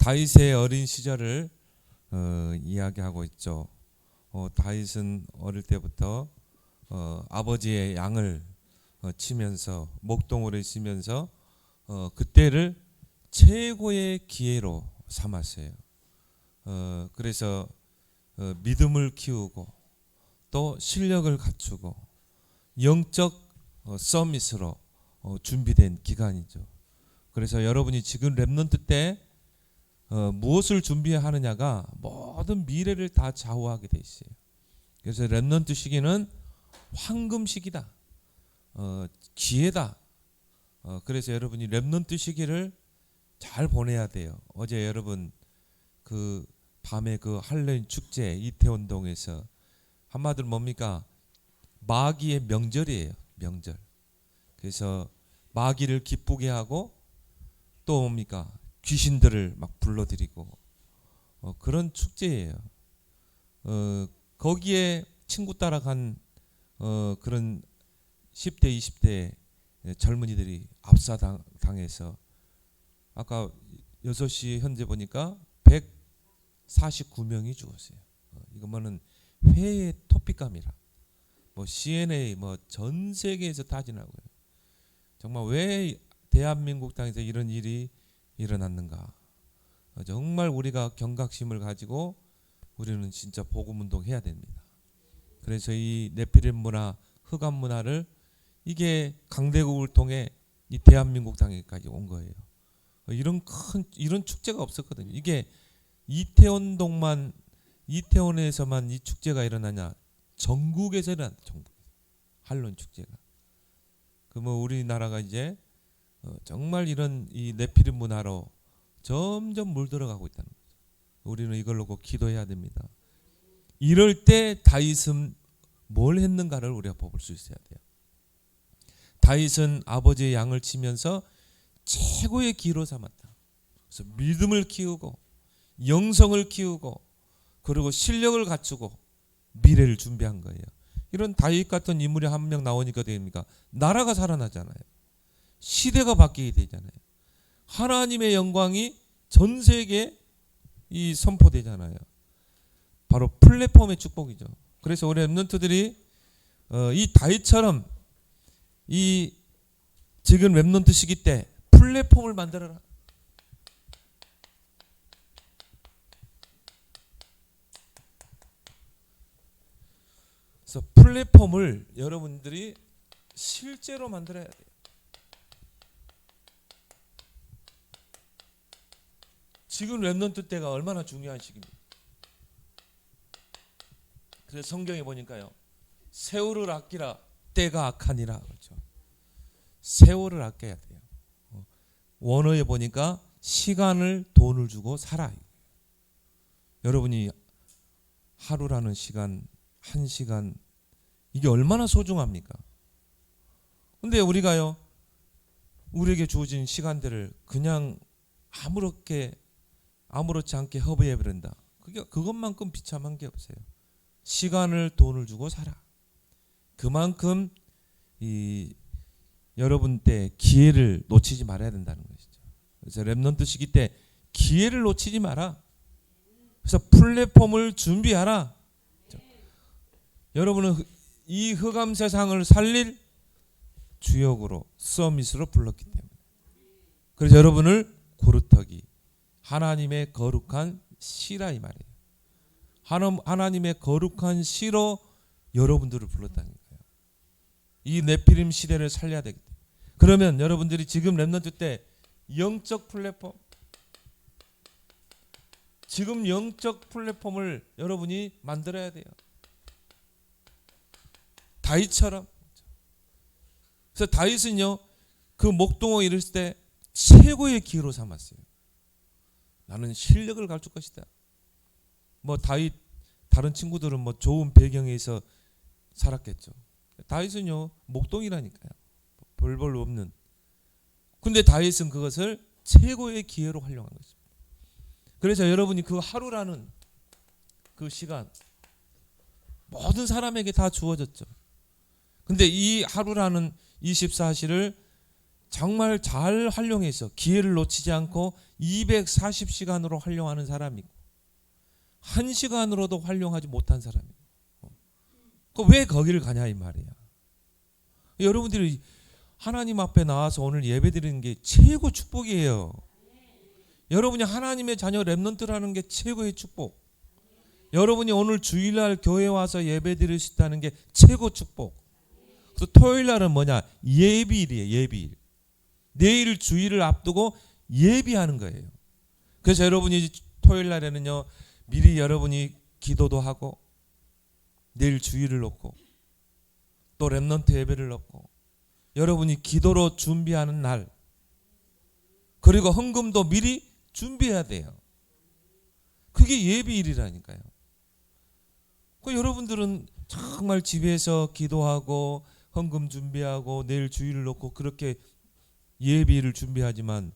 다윗의 어린 시절을 이야기하고 있죠. 다윗은 어릴 때부터 아버지의 양을 치면서 목동으로 있으면서 그때를 최고의 기회로 삼았어요. 그래서 믿음을 키우고 또 실력을 갖추고 영적 서밋으로 준비된 기간이죠. 그래서 여러분이 지금 렘넌트 때 무엇을 준비하느냐가 모든 미래를 다 좌우하게 돼 있어요. 그래서 렘넌트 시기는 황금 시기다, 기회다. 그래서 여러분이 렘넌트 시기를 잘 보내야 돼요. 어제 여러분 그 밤에 그 할로윈 축제 이태원동에서 한마디로 뭡니까? 마귀의 명절이에요. 명절. 그래서 마귀를 기쁘게 하고 또 뭡니까? 귀신들을 막 불러들이고 그런 축제예요. 거기에 친구 따라간 그런 10대 20대 젊은이들이 압사당해서 아까 6시 현재 보니까 149명이 죽었어요. 이거면은 회의 토픽감이라 뭐 CNA 뭐 전 세계에서 다 지나고요. 정말 왜 대한민국 땅에서 이런 일이 일어났는가? 정말 우리가 경각심을 가지고 우리는 진짜 복음 운동해야 됩니다. 그래서 이 네피림 문화, 흑암 문화를 이게 강대국을 통해 이 대한민국 땅에까지 온 거예요. 이런 축제가 없었거든요. 이게 이태원에서만 이 축제가 일어나냐? 전국에서 일어났다. 전국 할로윈 축제가. 그러면 우리나라가 이제 정말 이런 이 네피림 문화로 점점 물들어가고 있다는 거죠. 우리는 이걸로 꼭 기도해야 됩니다. 이럴 때 다윗은 뭘 했는가를 우리가 볼 수 있어야 돼요. 다윗은 아버지의 양을 치면서 최고의 기로 삼았다. 그래서 믿음을 키우고 영성을 키우고 그리고 실력을 갖추고 미래를 준비한 거예요. 이런 다윗 같은 인물이 한 명 나오니까 됩니까? 나라가 살아나잖아요. 시대가 바뀌게 되잖아요. 하나님의 영광이 전 세계에 이 선포되잖아요. 바로 플랫폼의 축복이죠. 그래서 우리 렘넌트들이 이 다윗처럼 이 지금 렘넌트 시기 때 플랫폼을 만들어라. 그래서 플랫폼을 여러분들이 실제로 만들어야 돼요. 지금 렘넌트 때가 얼마나 중요한 시기입니다. 그래서 성경에 보니까요, 세월을 아끼라 때가 악하니라. 그렇죠. 세월을 아껴야 돼요. 원어에 보니까 시간을 돈을 주고 살아. 여러분이 하루라는 시간, 한 시간 이게 얼마나 소중합니까? 근데 우리가요, 우리에게 주어진 시간들을 그냥 아무렇지 않게 허비해 버린다. 그것만큼 비참한 게 없어요. 시간을 돈을 주고 살아. 그만큼 여러분 때 기회를 놓치지 말아야 된다는 것이죠. 그래서 렘넌트 시기 때 기회를 놓치지 마라. 그래서 플랫폼을 준비하라. 여러분은 이 흑암 세상을 살릴 주역으로 서밋으로 불렀기 때문에. 그래서 여러분을 고르터기 하나님의 거룩한 시라 이 말이에요. 하나님의 거룩한 시로 여러분들을 불렀다는 거예요. 이 네피림 시대를 살려야 되겠다. 그러면 여러분들이 지금 렘넌트 때 영적 플랫폼, 지금 영적 플랫폼을 여러분이 만들어야 돼요. 다윗처럼. 그래서 다윗은요, 그 목동에 이르을 때 최고의 기회로 삼았어요. 나는 실력을 갖출 것이다. 뭐 다윗 다른 친구들은 뭐 좋은 배경에서 살았겠죠. 다윗은요, 목동이라니까요. 별볼로 없는. 근데 다윗은 그것을 최고의 기회로 활용한 것입니다. 그래서 여러분이 그 하루라는 그 시간 모든 사람에게 다 주어졌죠. 근데 이 하루라는 24시를 정말 잘 활용해서 기회를 놓치지 않고 240시간으로 활용하는 사람이 있고 1시간으로도 활용하지 못한 사람이 있고 왜 거기를 가냐 이 말이야. 여러분들이 하나님 앞에 나와서 오늘 예배드리는 게 최고 축복이에요. 여러분이 하나님의 자녀 렘넌트라는 게 최고의 축복. 여러분이 오늘 주일날 교회 와서 예배드릴 수 있다는 게 최고 축복. 또 토요일날은 뭐냐? 예비일이에요. 예비일. 내일 주일을 앞두고 예비하는 거예요. 그래서 여러분이 토요일날에는요 미리 여러분이 기도도 하고 내일 주일을 놓고 또 렘넌트 예배를 놓고 여러분이 기도로 준비하는 날 그리고 헌금도 미리 준비해야 돼요. 그게 예비일이라니까요. 여러분들은 정말 집에서 기도하고 헌금 준비하고 내일 주일을 놓고 그렇게 예비일을 준비하지만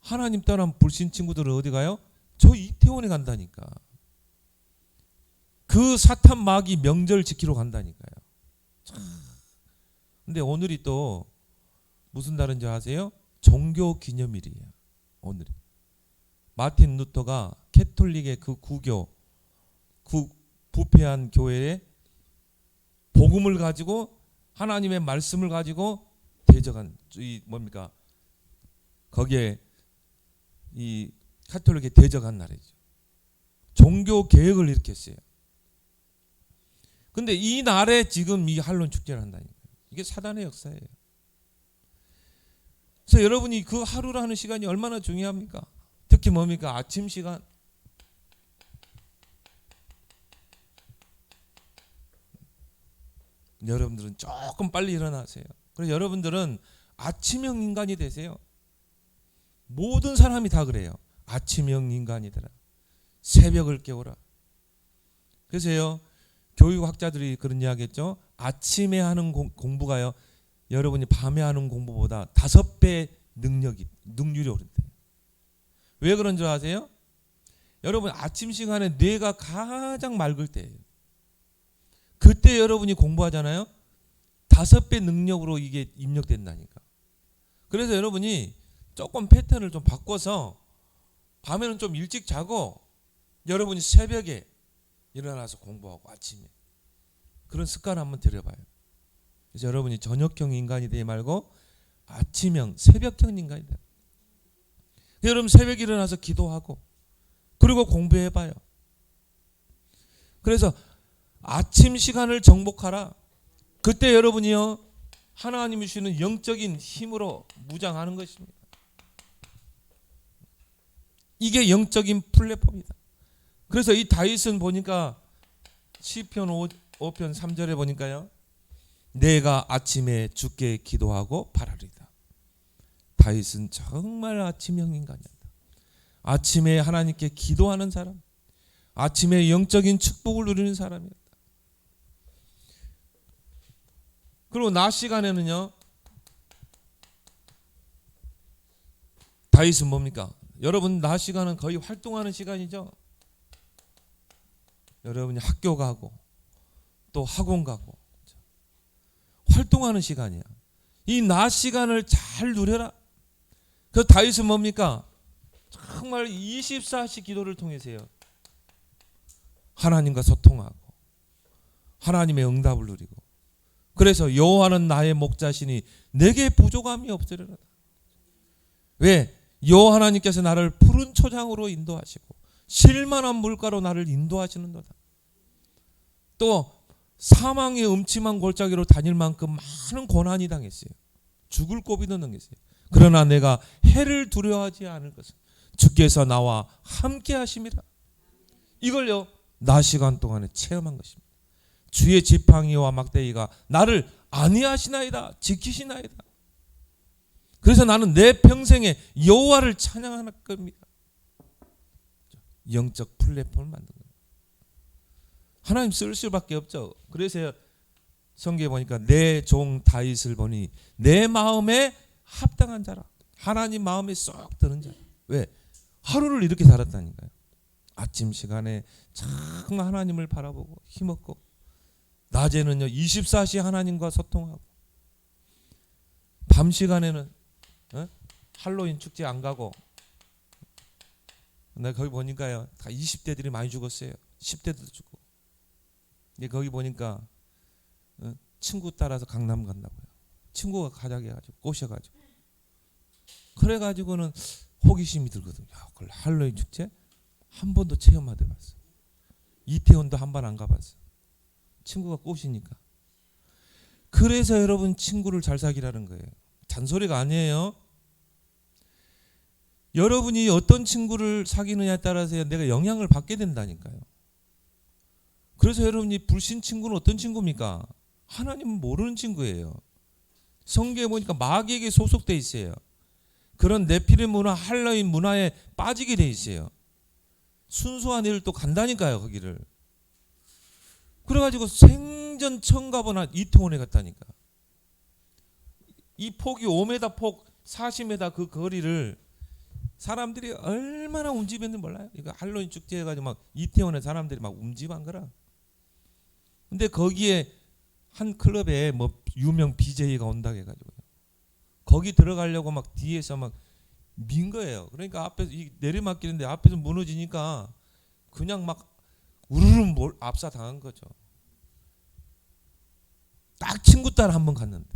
하나님 떠난 불신 친구들은 어디 가요? 저 이태원에 간다니까. 그 사탄 마귀 명절 지키러 간다니까요. 근데 오늘이 또 무슨 날인지 아세요? 종교 기념일이에요. 오늘이. 마틴 루터가 캐톨릭의 그 구교, 그 부패한 교회에 복음을 가지고 하나님의 말씀을 가지고 대적한 이 뭡니까? 거기에 이 카톨릭에 대적한 날이죠. 종교 개혁을 일으켰어요. 근데 이 날에 지금 이 할론 축제를 한다니까요. 이게 사단의 역사예요. 그래서 여러분이 그 하루라는 시간이 얼마나 중요합니까? 특히 뭡니까? 아침 시간. 여러분들은 조금 빨리 일어나세요. 그래서 여러분들은 아침형 인간이 되세요. 모든 사람이 다 그래요. 아침형 인간이더라. 새벽을 깨우라. 그래서요 교육학자들이 그런 이야기 했죠. 아침에 하는 공부가요 여러분이 밤에 하는 공부보다 5배 능률이 오른대요. 왜 그런 줄 아세요? 여러분 아침 시간에 뇌가 가장 맑을 때예요. 그때 여러분이 공부하잖아요. 5배 능력으로 이게 입력된다니까. 그래서 여러분이 조금 패턴을 좀 바꿔서 밤에는 좀 일찍 자고 여러분이 새벽에 일어나서 공부하고 아침에 그런 습관 한번 들여봐요. 그래서 여러분이 저녁형 인간이 되지 말고 아침형, 새벽형 인간이 돼요. 여러분 새벽에 일어나서 기도하고 그리고 공부해봐요. 그래서 아침 시간을 정복하라. 그때 여러분이요 하나님이 주시는 영적인 힘으로 무장하는 것입니다. 이게 영적인 플랫폼이다. 그래서 이 다윗은 보니까 시편 5편 3절에 보니까요. 내가 아침에 주께 기도하고 바라리다. 다윗은 정말 아침형 인간이었다. 아침에 하나님께 기도하는 사람, 아침에 영적인 축복을 누리는 사람이었다. 그리고 낮 시간에는요. 다윗은 뭡니까? 여러분 낮 시간은 거의 활동하는 시간이죠. 여러분이 학교 가고 또 학원 가고 활동하는 시간이야. 이 낮 시간을 잘 누려라. 그 다윗은 뭡니까? 정말 24시 기도를 통해서요. 하나님과 소통하고 하나님의 응답을 누리고 그래서 여호와는 나의 목자시니 내게 부족함이 없으리로다. 왜? 여호와 하나님께서 나를 푸른 초장으로 인도하시고 실만한 물가로 나를 인도하시는도다. 또 사망의 음침한 골짜기로 다닐 만큼 많은 고난이 당했어요. 죽을 고비도 넘겼어요. 그러나 내가 해를 두려워하지 않을 것은 주께서 나와 함께 하심이라. 이걸요 낮 시간 동안에 체험한 것입니다. 주의 지팡이와 막대기가 나를 안위하시나이다, 지키시나이다. 그래서 나는 내 평생에 여호와를 찬양할 겁니다. 영적 플랫폼을 만든 거예요. 하나님 쓸 수밖에 없죠. 그래서 성경에 보니까 내 종 다윗을 보니 내 마음에 합당한 자라. 하나님 마음에 쏙 드는 자. 왜? 하루를 이렇게 살았다니까요. 아침 시간에 정말 하나님을 바라보고 힘없고 낮에는요 24시 하나님과 소통하고 밤 시간에는 어? 할로윈 축제 안 가고. 내가 거기 보니까요, 다 20대들이 많이 죽었어요. 10대도 죽고. 근데 거기 보니까 친구 따라서 강남 간다고요. 친구가 가자게 해가지고 꼬셔가지고. 그래가지고는 호기심이 들거든요. 그걸 할로윈 축제 한 번도 체험 안 해봤어. 이태원도 한 번 안 가봤어. 친구가 꼬시니까. 그래서 여러분 친구를 잘 사귀라는 거예요. 잔소리가 아니에요. 여러분이 어떤 친구를 사귀느냐에 따라서 내가 영향을 받게 된다니까요. 그래서 여러분이 불신 친구는 어떤 친구입니까? 하나님은 모르는 친구예요. 성경에 보니까 마귀에게 소속돼 있어요. 그런 네피림 문화, 할로윈 문화에 빠지게 돼 있어요. 순수한 일을 또 간다니까요, 거기를. 그래가지고 생전 처음 가보나 이태원에 갔다니까. 이 폭이 5m 폭 40m 그 거리를 사람들이 얼마나 움직였는지 몰라요. 이거 할로윈 축제 해가지고 막 이태원에 사람들이 막 움직한 거라. 근데 거기에 한 클럽에 뭐 유명 BJ가 온다고 해가지고 거기 들어가려고 막 뒤에서 막 민 거예요. 그러니까 앞에서 내리막길인데 앞에서 무너지니까 그냥 막 우르르 압사 당한 거죠. 딱 친구 따라 한번 갔는데.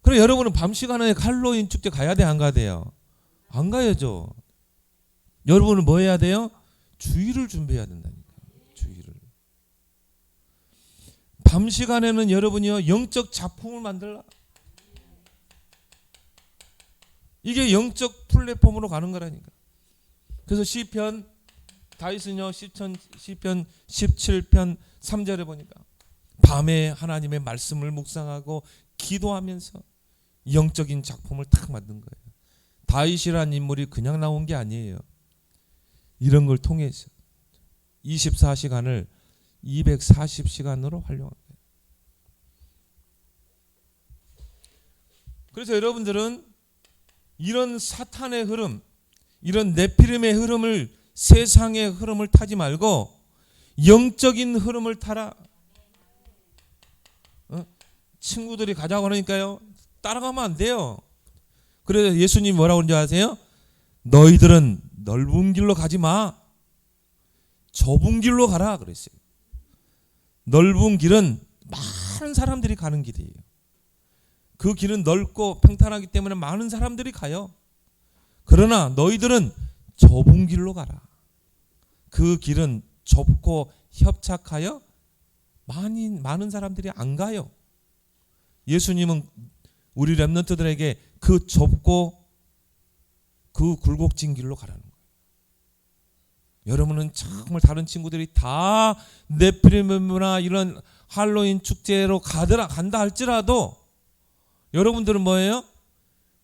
그래 여러분은 밤 시간에 할로윈 축제 가야 돼, 안 가야 돼요? 안 가야죠. 여러분은 뭐 해야 돼요? 주의를 준비해야 된다니까. 주의를. 밤 시간에는 여러분이요 영적 작품을 만들라. 이게 영적 플랫폼으로 가는 거라니까. 그래서 시편 다윗은요 시편 17편 3절에 보니까 밤에 하나님의 말씀을 묵상하고 기도하면서 영적인 작품을 탁 만든 거예요. 다윗이라는 인물이 그냥 나온 게 아니에요. 이런 걸 통해서 24시간을 240시간으로 활용한 거예요. 그래서 여러분들은 이런 사탄의 흐름, 이런 네피림의 흐름을, 세상의 흐름을 타지 말고 영적인 흐름을 타라. 친구들이 가자고 하니까요 따라가면 안 돼요. 그래서 예수님이 뭐라고 그러는지 아세요? 너희들은 넓은 길로 가지 마. 좁은 길로 가라 그랬어요. 넓은 길은 많은 사람들이 가는 길이에요. 그 길은 넓고 평탄하기 때문에 많은 사람들이 가요. 그러나 너희들은 좁은 길로 가라. 그 길은 좁고 협착하여 많은 사람들이 안 가요. 예수님은 우리 렘넌트들에게 그 좁고 그 굴곡진 길로 가라는 거예요. 여러분은 정말 다른 친구들이 다 네피림이나 이런 할로윈 축제로 간다 할지라도 여러분들은 뭐예요?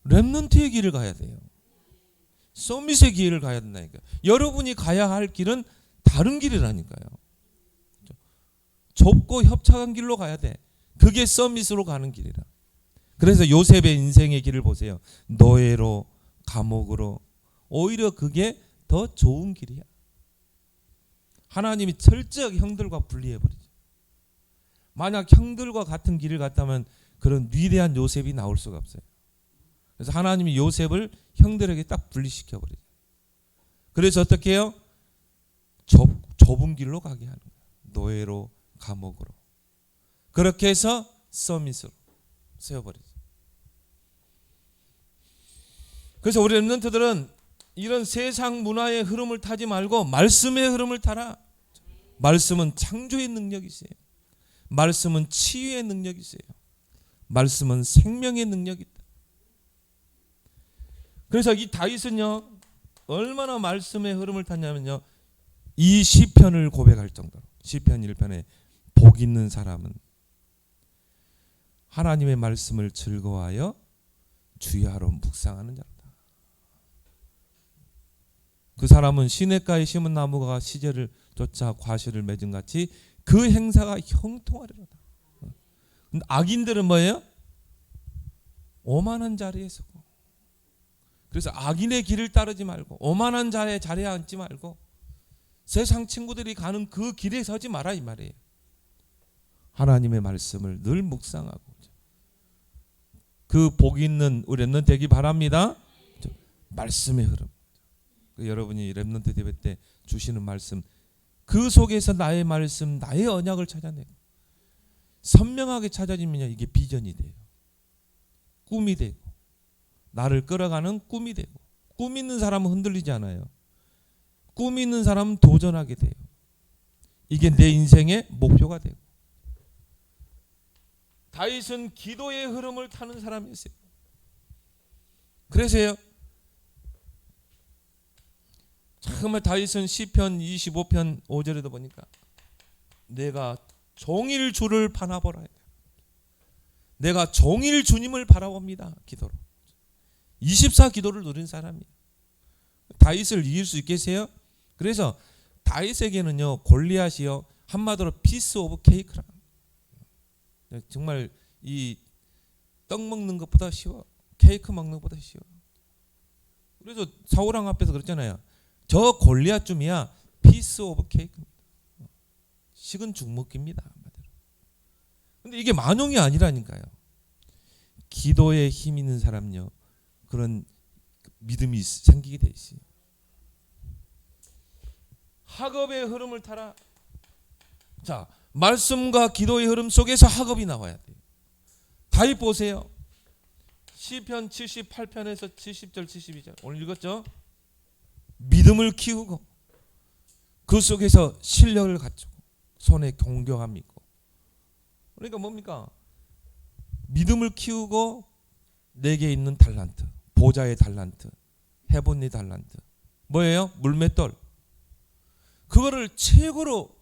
렘넌트의 길을 가야 돼요. 서밋의 길을 가야 된다니까요. 여러분이 가야 할 길은 다른 길이라니까요. 좁고 협착한 길로 가야 돼. 그게 서밋으로 가는 길이라. 그래서 요셉의 인생의 길을 보세요. 노예로, 감옥으로. 오히려 그게 더 좋은 길이야. 하나님이 철저하게 형들과 분리해버리죠. 만약 형들과 같은 길을 갔다면 그런 위대한 요셉이 나올 수가 없어요. 그래서 하나님이 요셉을 형들에게 딱 분리시켜버리죠. 그래서 어떻게 해요? 좁은 길로 가게 하는 거예요. 노예로, 감옥으로. 그렇게 해서 서밋으로 세워버리죠. 그래서 우리 렘넌트들은 이런 세상 문화의 흐름을 타지 말고 말씀의 흐름을 타라. 말씀은 창조의 능력이 있어요. 말씀은 치유의 능력이 있어요. 말씀은 생명의 능력이 있다. 그래서 이 다윗은요 얼마나 말씀의 흐름을 탔냐면요 이 시편을 고백할 정도로 시편 1편에 복 있는 사람은 하나님의 말씀을 즐거워하여 주야로 묵상하는 자다. 그 사람은 시냇가에 심은 나무가 시제를 쫓아 과실을 맺은 같이 그 행사가 형통하리로다. 악인들은 뭐예요? 오만한 자리에 서고. 그래서 악인의 길을 따르지 말고 오만한 자의 자리에 앉지 말고 세상 친구들이 가는 그 길에 서지 마라 이 말이에요. 하나님의 말씀을 늘 묵상하고 그 복이 있는 우리 랩런트 되기 바랍니다. 말씀의 흐름. 여러분이 랩런트 예배 때 주시는 말씀, 그 속에서 나의 말씀, 나의 언약을 찾아내고 선명하게 찾아지면요, 이게 비전이 돼요. 꿈이 되고 나를 끌어가는 꿈이 되고, 꿈 있는 사람은 흔들리지 않아요. 꿈 있는 사람은 도전하게 돼요. 이게 내 인생의 목표가 되고. 다윗은 기도의 흐름을 타는 사람이었어요. 그래서요, 정말 다윗은 시편 25편 5절에도 보니까 내가 종일 주를 바라보라, 내가 종일 주님을 바라봅니다. 기도로 24 기도를 누린 사람이에요. 다윗을 이길 수 있겠어요? 그래서 다윗에게는요, 골리앗이요, 한마디로 피스 오브 케이크라. 정말 이 떡 먹는 것보다 쉬워, 케이크 먹는 것보다 쉬워. 그래서 사울왕 앞에서 그랬잖아요. 저 골리앗쯤이야 피스 오브 케이크입니다. 식은 죽 먹기입니다. 근데 이게 만용이 아니라니까요. 기도에 힘 있는 사람요, 그런 믿음이 생기게 돼 있어요. 학업의 흐름을 타라. 자, 말씀과 기도의 흐름 속에서 학업이 나와야 돼요. 다윗 보세요. 시편 78편에서 70절 72절 오늘 읽었죠? 믿음을 키우고 그 속에서 실력을 갖추고 손에 공경함이 있고. 그러니까 뭡니까? 믿음을 키우고 내게 있는 달란트, 보좌의 달란트, 해본의 달란트, 뭐예요? 물맷돌. 그거를 최고로,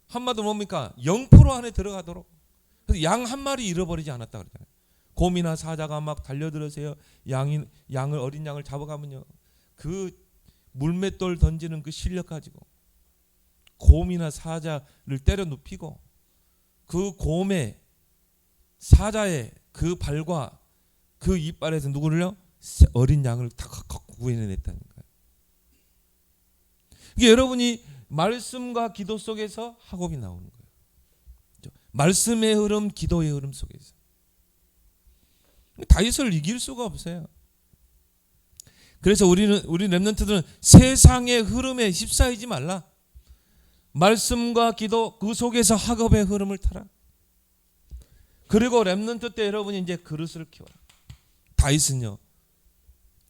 한마디로 뭡니까? 0% 안에 들어가도록. 그래서 양 한 마리 잃어버리지 않았다 그러잖아요. 곰이나 사자가 막 달려들으세요. 양을, 어린 양을 잡아가면요, 그 물맷돌 던지는 그 실력 가지고 곰이나 사자를 때려 눕히고 그 곰의, 사자의 그 발과 그 이빨에서 누구를요? 어린 양을 다 구해냈다는 거예요. 이게 여러분이 말씀과 기도 속에서 학업이 나오는 거예요. 말씀의 흐름, 기도의 흐름 속에서. 다윗을 이길 수가 없어요. 그래서 우리 랩런트들은 세상의 흐름에 휩싸이지 말라. 말씀과 기도, 그 속에서 학업의 흐름을 타라. 그리고 랩런트 때 여러분이 이제 그릇을 키워라. 다윗은요,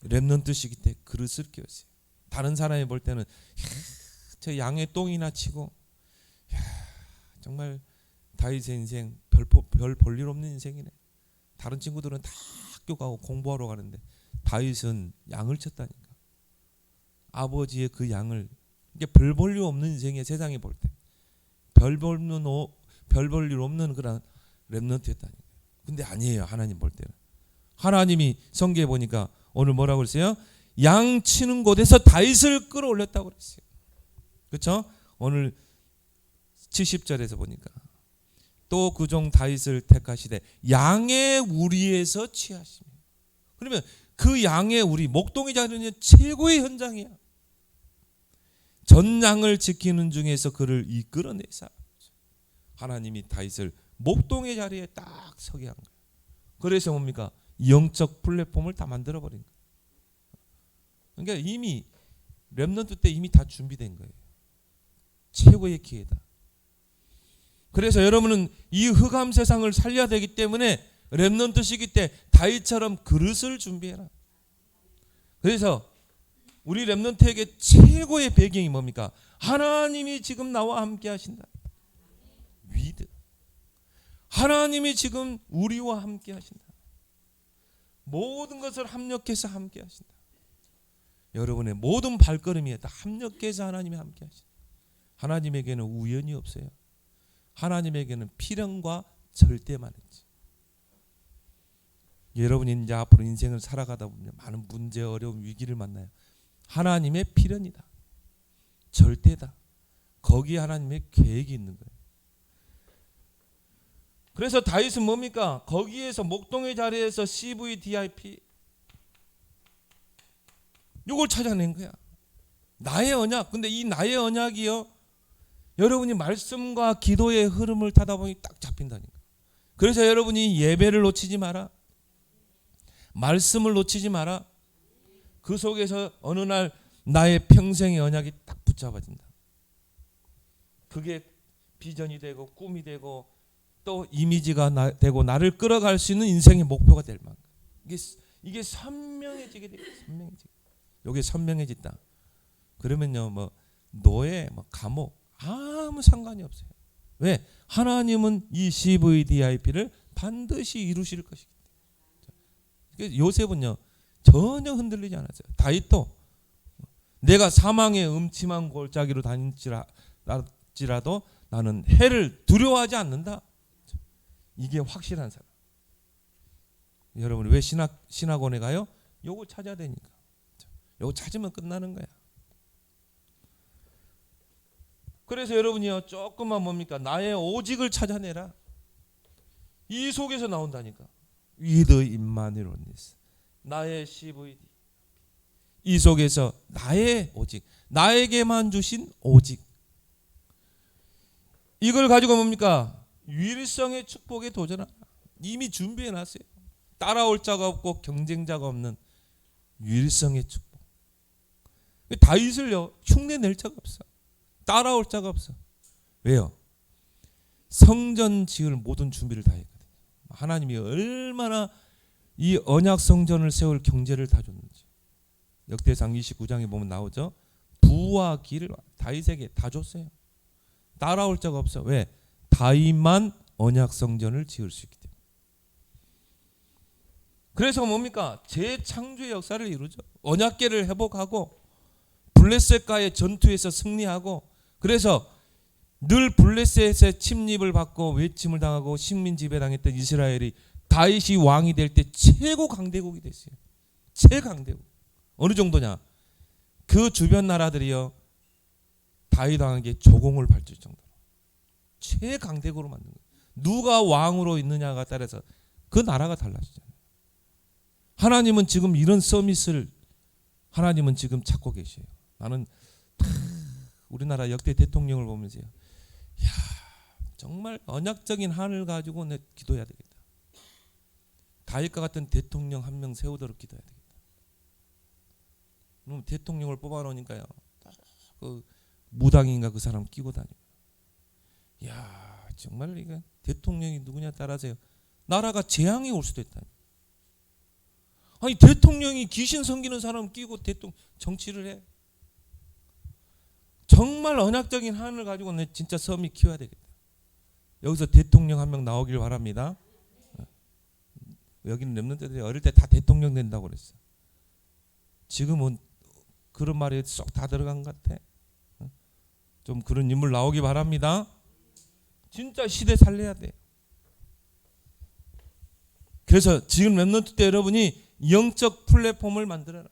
랩런트 시기 때 그릇을 키웠어요. 다른 사람이 볼 때는 저 양의 똥이나 치고, 정말 다윗의 인생 별 볼 일 없는 인생이네. 다른 친구들은 다 학교 가고 공부하러 가는데 다윗은 양을 쳤다니까. 아버지의 그 양을, 이게 별 볼 일 없는 인생이야. 세상에 볼 때 별 볼 일 없는 그런 랩런트였다니까. 근데 아니에요. 하나님 볼 때는. 하나님이 성경에 보니까 오늘 뭐라고 그랬어요? 양 치는 곳에서 다윗을 끌어올렸다고 그랬어요. 그렇죠? 오늘 70절에서 보니까 또 그 종 다윗을 택하시되 양의 우리에서 취하시며. 그러면 그 양의 우리, 목동의 자리는 최고의 현장이야. 전 양을 지키는 중에서 그를 이끌어내사 하나님이 다윗을 목동의 자리에 딱 서게 한 거예요. 그래서 뭡니까? 영적 플랫폼을 다 만들어 버린 거예요. 그러니까 이미 렘넌트 때 이미 다 준비된 거예요. 최고의 기회다. 그래서 여러분은 이 흑암 세상을 살려야 되기 때문에 렘넌트 시기 때 다윗처럼 그릇을 준비해라. 그래서 우리 렘넌트에게 최고의 배경이 뭡니까? 하나님이 지금 나와 함께 하신다. 위드. 하나님이 지금 우리와 함께 하신다. 모든 것을 합력해서 함께 하신다. 여러분의 모든 발걸음에 다 합력해서 하나님이 함께 하신다. 하나님에게는 우연이 없어요. 하나님에게는 필연과 절대만 있지. 여러분이 이제 앞으로 인생을 살아가다 보면 많은 문제, 어려움, 위기를 만나요. 하나님의 필연이다. 절대다. 거기에 하나님의 계획이 있는 거예요. 그래서 다윗은 뭡니까? 거기에서 목동의 자리에서 CVDIP 이걸 찾아낸 거야. 나의 언약. 근데 이 나의 언약이요, 여러분이 말씀과 기도의 흐름을 타다 보니 딱 잡힌다니까. 그래서 여러분이 예배를 놓치지 마라. 말씀을 놓치지 마라. 그 속에서 어느 날 나의 평생의 언약이 딱 붙잡아진다. 그게 비전이 되고 꿈이 되고 또 이미지가 되고 나를 끌어갈 수 있는 인생의 목표가 될 만큼 이게 선명해지게 돼요. 선명해지게. 이게 선명해진다. 그러면요, 뭐 노예, 뭐 감옥 아무 상관이 없어요. 왜? 하나님은 이 CVDIP를 반드시 이루실 것이기 때문에. 요셉은요 전혀 흔들리지 않았어요. 다윗도 내가 사망의 음침한 골짜기로 다닐지라도 나는 해를 두려워하지 않는다. 이게 확실한 사람. 여러분 왜 신학원에 가요? 요거 찾아야 되니까. 요거 찾으면 끝나는 거야. 그래서 여러분이요 조금만 뭡니까? 나의 오직을 찾아내라. 이 속에서 나온다니까. With Immanuelness. 나의 CVD. 이 속에서 나의 오직, 나에게만 주신 오직. 이걸 가지고 뭡니까? 유일성의 축복에 도전하라. 이미 준비해 놨어요. 따라올 자가 없고 경쟁자가 없는 유일성의 축복. 다윗을요 흉내 낼 자가 없어. 따라올 자가 없어. 왜요? 성전 지을 모든 준비를 다 했거든요. 하나님이 얼마나 이 언약 성전을 세울 경제를 다 줬는지. 역대상 29장에 보면 나오죠. 부와 길을 다윗에게 다 줬어요. 따라올 자가 없어. 왜? 다윗만 언약 성전을 지을 수 있기 때문에. 그래서 뭡니까? 재창조의 역사를 이루죠. 언약궤를 회복하고 블레셋과의 전투에서 승리하고, 그래서 늘 블레셋의 침입을 받고 외침을 당하고 식민 지배당했던 이스라엘이 다윗이 왕이 될 때 최고 강대국이 됐어요. 최강대국. 어느 정도냐? 그 주변 나라들이요 다윗 왕에게 조공을 바칠 정도로 최강대국으로 만든 거예요. 누가 왕으로 있느냐가 따라서 그 나라가 달라지잖아요. 하나님은 지금 이런 서밋을 하나님은 지금 찾고 계세요. 나는 우리나라 역대 대통령을 보면서요, 야 정말 언약적인 한을 가지고 내 기도해야 되겠다. 다윗과 같은 대통령 한 명 세우도록 기도해야 되겠다. 그럼 대통령을 뽑아놓으니까요, 그 무당인가 그 사람 끼고 다니고. 야 정말 이거 대통령이 누구냐 따라서요 나라가 재앙이 올 수도 있다. 아니 대통령이 귀신 섬기는 사람 끼고 대통령 정치를 해. 정말 언약적인 한을 가지고 내 진짜 섬이 키워야 되겠다. 여기서 대통령 한 명 나오길 바랍니다. 여기는 렘넌트들이 어릴 때 다 대통령 된다고 그랬어. 지금은 그런 말이 쏙 다 들어간 것 같아. 좀 그런 인물 나오기 바랍니다. 진짜 시대 살려야 돼. 그래서 지금 렘넌트 때 여러분이 영적 플랫폼을 만들어라.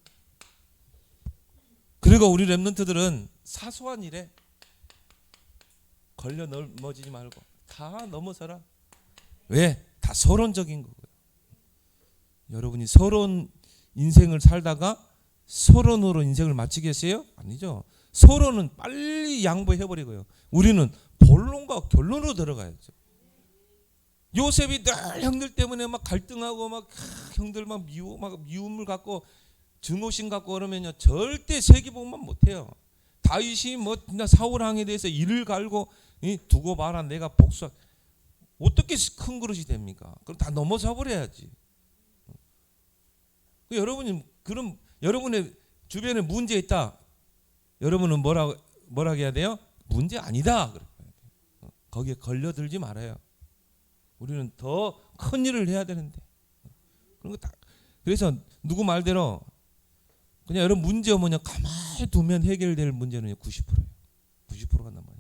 그리고 우리 렘넌트들은 사소한 일에 걸려 넘어지지 말고 다 넘어서라. 왜? 다 서론적인 거고요. 여러분이 서론 인생을 살다가 서론으로 인생을 마치겠어요? 아니죠. 서론은 빨리 양보해버리고요. 우리는 본론과 결론으로 들어가야죠. 요셉이 늘 형들 때문에 막 갈등하고 막 형들 막 미움을 갖고 증오심 갖고 그러면요 절대 세계복음만 못해요. 다윗이 뭐 사울 왕에 대해서 이를 갈고 두고 봐라 내가 복수. 어떻게 큰 그릇이 됩니까? 그럼 다 넘어져 버려야지. 여러분이 그럼 여러분의 주변에 문제 있다. 여러분은 뭐라 해야 돼요? 문제 아니다. 거기에 걸려들지 말아요. 우리는 더 큰 일을 해야 되는데. 그런 거 다. 그래서 누구 말대로 그냥 여러분 문제 뭐냐 가만히 두면 해결될 문제는 90%예요. 90%가 넘어요.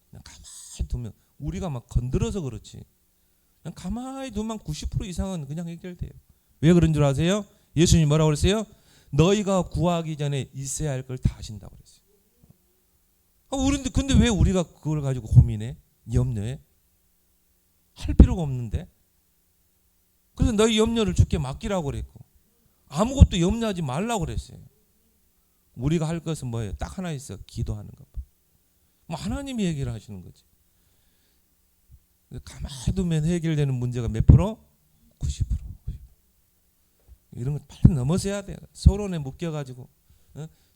그냥 가만히 두면 우리가 막 건드려서 그렇지. 그냥 가만히 두면 90% 이상은 그냥 해결돼요. 왜 그런 줄 아세요? 예수님이 뭐라고 그랬어요? 너희가 구하기 전에 있어야 할 걸 다 하신다고 그랬어요. 우리인데 근데 왜 우리가 그걸 가지고 고민해? 염려해? 할 필요가 없는데. 그래서 너희 염려를 주께 맡기라고 그랬고 아무것도 염려하지 말라고 그랬어요. 우리가 할 것은 뭐예요? 딱 하나 있어. 기도하는 것. 뭐 하나님이 얘기를 하시는 거지. 가만히 두면 해결되는 문제가 몇 프로? 90%. 이런 거 빨리 넘어서야 돼요. 소론에 묶여가지고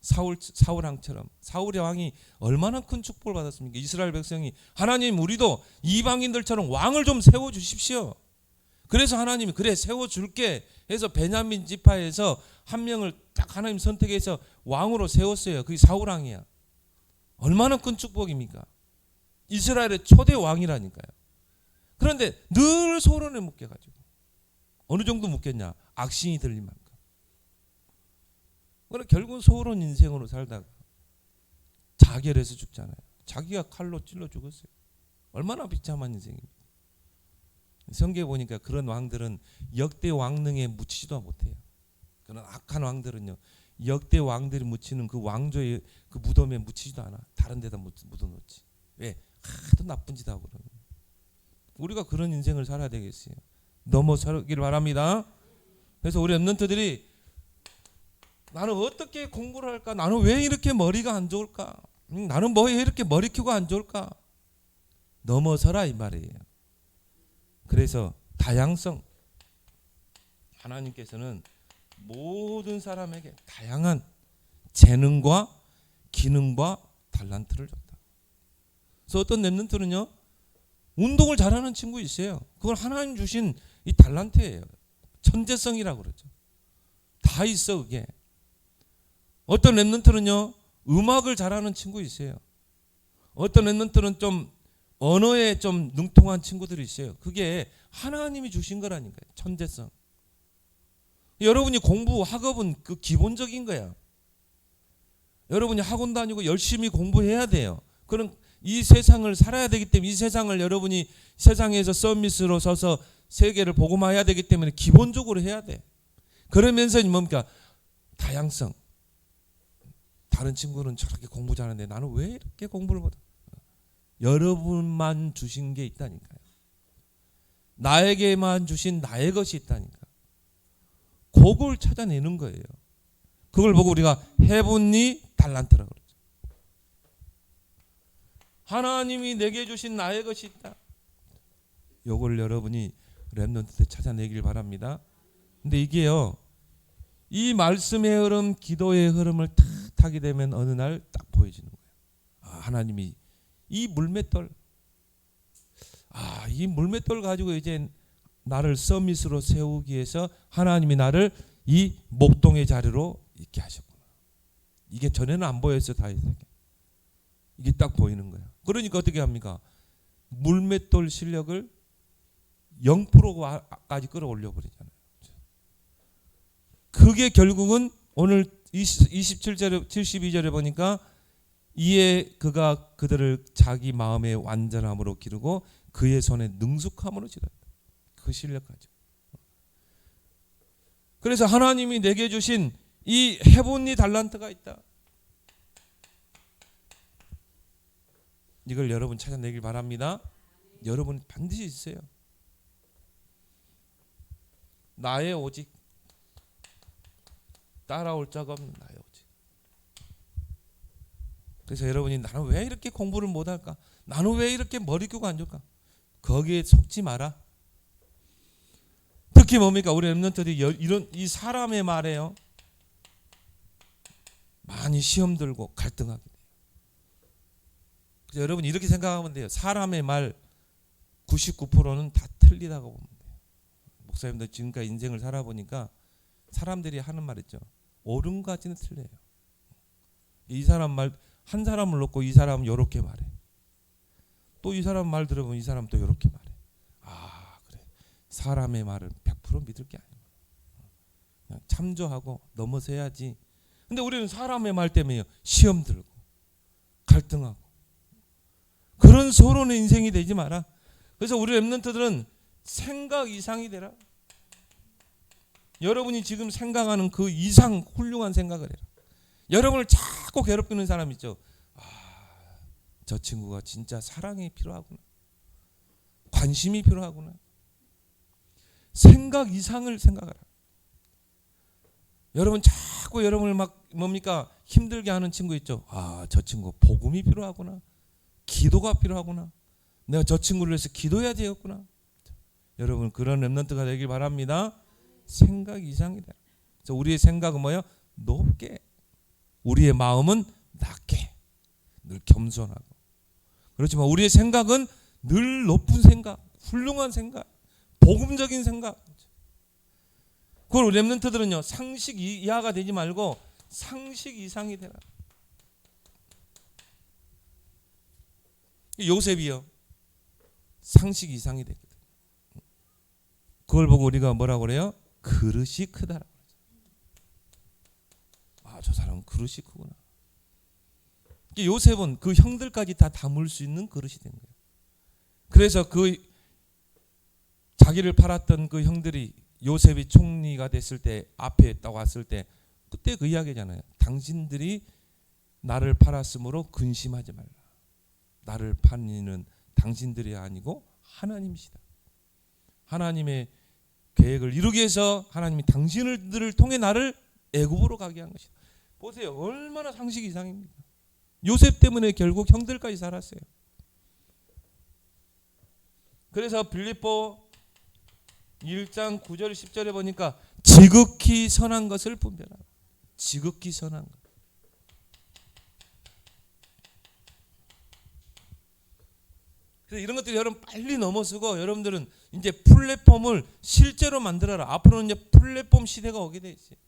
사울왕처럼. 사울의 왕이 얼마나 큰 축복을 받았습니까? 이스라엘 백성이 하나님 우리도 이방인들처럼 왕을 좀 세워주십시오. 그래서 하나님이 그래 세워줄게 해서 베냐민 지파에서 한 명을 딱 하나님 선택해서 왕으로 세웠어요. 그게 사울왕이야. 얼마나 큰 축복입니까? 이스라엘의 초대 왕이라니까요. 그런데 늘 소론에 묶여가지고 어느 정도 묶였냐? 악신이 들릴 만큼. 그러나 결국은 소론 인생으로 살다가 자결해서 죽잖아요. 자기가 칼로 찔러 죽었어요. 얼마나 비참한 인생입니까? 성경에 보니까 그런 왕들은 역대 왕릉에 묻히지도 못해요. 그런 악한 왕들은요, 역대 왕들이 묻히는 그 왕조의 그 무덤에 묻히지도 않아. 다른 데다 묻어놓지. 왜? 하도 나쁜 짓 하고 그러면. 우리가 그런 인생을 살아야 되겠어요. 넘어서기를 바랍니다. 그래서 우리 랩런트들이 나는 어떻게 공부를 할까? 나는 왜 이렇게 머리가 안 좋을까? 나는 뭐 이렇게 머리큐가 안 좋을까? 넘어서라 이 말이에요. 그래서 다양성, 하나님께서는 모든 사람에게 다양한 재능과 기능과 달란트를 줬다. 그래서 어떤 랩런트는요, 운동을 잘하는 친구 있어요. 그건 하나님 주신 이 달란트예요. 천재성이라고 그러죠. 다 있어 그게. 어떤 랩런트는요, 음악을 잘하는 친구 있어요. 어떤 랩런트는 좀 언어에 좀 능통한 친구들이 있어요. 그게 하나님이 주신 거라니까요. 천재성. 여러분이 공부, 학업은 그 기본적인 거야. 여러분이 학원 다니고 열심히 공부해야 돼요. 그런 이 세상을 살아야 되기 때문에, 이 세상을 여러분이 세상에서 서밋으로 서서 세계를 복음화해야 되기 때문에 기본적으로 해야 돼. 그러면서 뭡니까? 다양성. 다른 친구는 저렇게 공부 잘하는데 나는 왜 이렇게 공부를 못해? 여러분만 주신 게 있다니까요. 나에게만 주신 나의 것이 있다니까. 그걸 찾아내는 거예요. 그걸 보고 우리가 헤븐리 달란트라고 그러죠. 하나님이 내게 주신 나의 것이 있다. 요걸 여러분이 랩런트 때 찾아내길 바랍니다. 근데 이게요, 이 말씀의 흐름, 기도의 흐름을 탁 타게 되면 어느 날 딱 보여지는 거예요. 아, 하나님이 이 물맷돌, 이 물맷돌 가지고 이제 나를 서밋으로 세우기 위해서 하나님이 나를 이 목동의 자리로 있게 하셨구나. 이게 전에는 안 보였어요. 다윗에게. 이게 딱 보이는 거예요. 그러니까 어떻게 합니까? 물맷돌 실력을 0%까지 끌어올려 버리잖아요. 그게 결국은 오늘 27절에 72절에 보니까 이에 그가 그들을 자기 마음의 완전함으로 기르고 그의 손에 능숙함으로 지렸다. 그 실력 가지고. 그래서 하나님이 내게 주신 이 헤븐리 달란트가 있다. 이걸 여러분 찾아내길 바랍니다. 여러분 반드시 있어요. 나의 오직 따라올 자가 없는 나의 오직. 그래서 여러분이 나는 왜 이렇게 공부를 못할까? 나는 왜 이렇게 머리교가 안 좋을까? 거기에 속지 마라. 특히 뭡니까? 우리 랩런트들이 이런 이 사람의 말에요, 많이 시험 들고 갈등하게 돼요. 그래서 여러분 이렇게 생각하면 돼요. 사람의 말 99%는 다 틀리다고 보면 돼요. 목사님도 지금까지 인생을 살아보니까 사람들이 하는 말 있죠. 옳은까지는 틀려요. 이 사람 말, 한 사람을 놓고 이 사람은 이렇게 말해. 또 이 사람 말 들어보면 이 사람 또 이렇게 말해. 아, 그래. 사람의 말을 100% 믿을 게 아니에요. 그냥 참조하고 넘어서야지. 근데 우리는 사람의 말 때문에 시험 들고 갈등하고 그런 서론의 인생이 되지 마라. 그래서 우리 랩런트들은 생각 이상이 되라. 여러분이 지금 생각하는 그 이상 훌륭한 생각을 해라. 여러분을 자꾸 괴롭히는 사람 있죠. 저 친구가 진짜 사랑이 필요하구나. 관심이 필요하구나. 생각 이상을 생각하라. 여러분 자꾸 여러분을 막 뭡니까? 힘들게 하는 친구 있죠. 저 친구 복음이 필요하구나. 기도가 필요하구나. 내가 저 친구를 위해서 기도해야 되겠구나. 여러분 그런 랩런트가 되길 바랍니다. 생각 이상이 돼. 그래서 우리의 생각은 뭐예요? 높게. 우리의 마음은 낮게. 늘 겸손하고. 그렇지만 우리의 생각은 늘 높은 생각, 훌륭한 생각, 복음적인 생각. 그걸 렘넌트들은요, 상식 이하가 되지 말고 상식 이상이 되라. 요셉이요, 상식 이상이 됐거든. 그걸 보고 우리가 뭐라고 그래요? 그릇이 크다라고. 아, 저 사람은 그릇이 크구나. 요셉은 그 형들까지 다 담을 수 있는 그릇이 된 거예요. 그래서 그 자기를 팔았던 그 형들이 요셉이 총리가 됐을 때 앞에 딱 왔을 때 그때 그 이야기잖아요. 당신들이 나를 팔았으므로 근심하지 말라. 나를 판이는 당신들이 아니고 하나님이시다. 하나님의 계획을 이루기 위해서 하나님이 당신들을 통해 나를 애굽으로 가게 한 것이다. 보세요. 얼마나 상식 이상입니까? 요셉 때문에 결국 형들까지 살았어요. 그래서 빌립보 1장 9절 10절에 보니까 지극히 선한 것을 분별하라. 지극히 선한 것. 그래서 이런 것들이 여러분 빨리 넘어서고 여러분들은 이제 플랫폼을 실제로 만들어라. 앞으로는 이제 플랫폼 시대가 오게 돼 있어요.